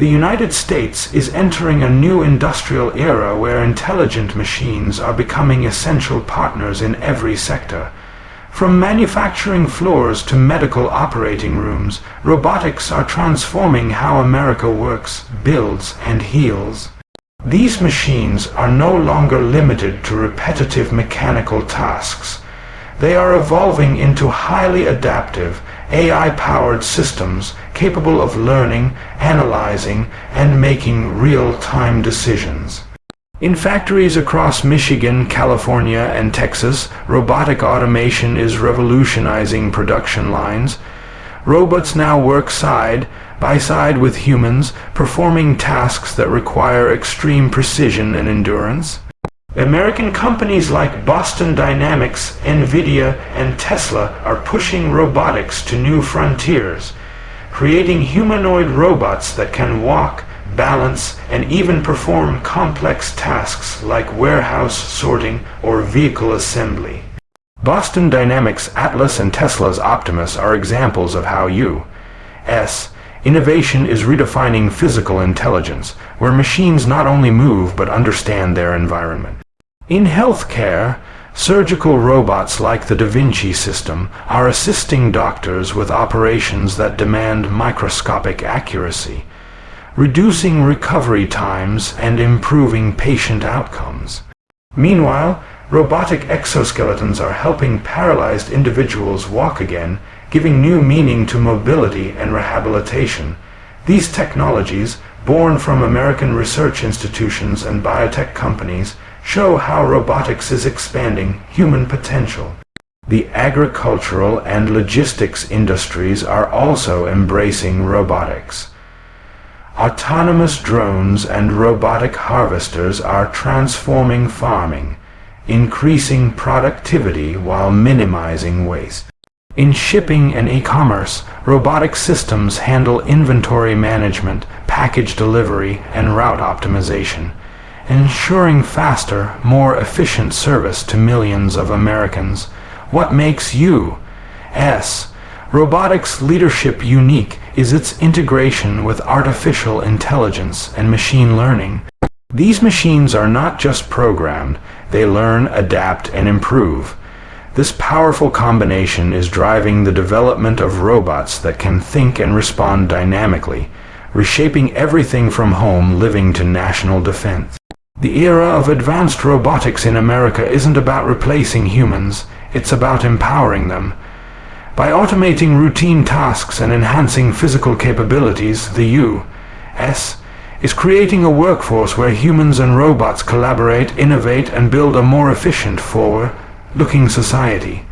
The United States is entering a new industrial era where intelligent machines are becoming essential partners in every sector. From manufacturing floors to medical operating rooms, robotics are transforming how America works, builds, and heals. These machines are no longer limited to repetitive mechanical tasks. They are evolving into highly adaptive, AI-powered systems capable of learning, analyzing, and making real-time decisions. In factories across Michigan, California, and Texas, robotic automation is revolutionizing production lines. Robots now work side by side with humans, performing tasks that require extreme precision and endurance. American companies like Boston Dynamics, NVIDIA, and Tesla are pushing robotics to new frontiers, creating humanoid robots that can walk, balance, and even perform complex tasks like warehouse sorting or vehicle assembly. Boston Dynamics' Atlas and Tesla's Optimus are examples of how U.S. innovation is redefining physical intelligence, where machines not only move but understand their environment. In healthcare, surgical robots like the Da Vinci system are assisting doctors with operations that demand microscopic accuracy, reducing recovery times and improving patient outcomes. Meanwhile, robotic exoskeletons are helping paralyzed individuals walk again, giving new meaning to mobility and rehabilitation. These technologies, born from American research institutions and biotech companies, show how robotics is expanding human potential. The agricultural and logistics industries are also embracing robotics. Autonomous drones and robotic harvesters are transforming farming, increasing productivity while minimizing waste. In shipping and e-commerce, robotic systems handle inventory management, package delivery, and route optimization, ensuring faster, more efficient service to millions of Americans. What makes U.S. robotics leadership unique is its integration with artificial intelligence and machine learning. These machines are not just programmed, they learn, adapt, and improve. This powerful combination is driving the development of robots that can think and respond dynamically, reshaping everything from home living to national defense. The era of advanced robotics in America isn't about replacing humans, it's about empowering them. By automating routine tasks and enhancing physical capabilities, the U.S. is creating a workforce where humans and robots collaborate, innovate, and build a more efficient, forward-looking society.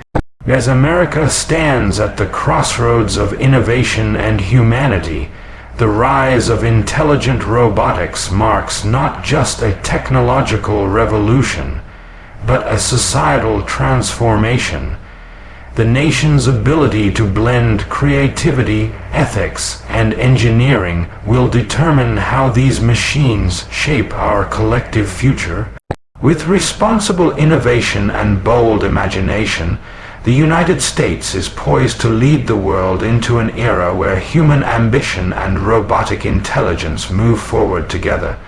As America stands at the crossroads of innovation and humanity, the rise of intelligent robotics marks not just a technological revolution, but a societal transformation. The nation's ability to blend creativity, ethics, and engineering will determine how these machines shape our collective future. With responsible innovation and bold imagination, the United States is poised to lead the world into an era where human ambition and robotic intelligence move forward together,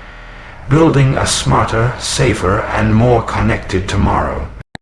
building a smarter, safer, and more connected tomorrow.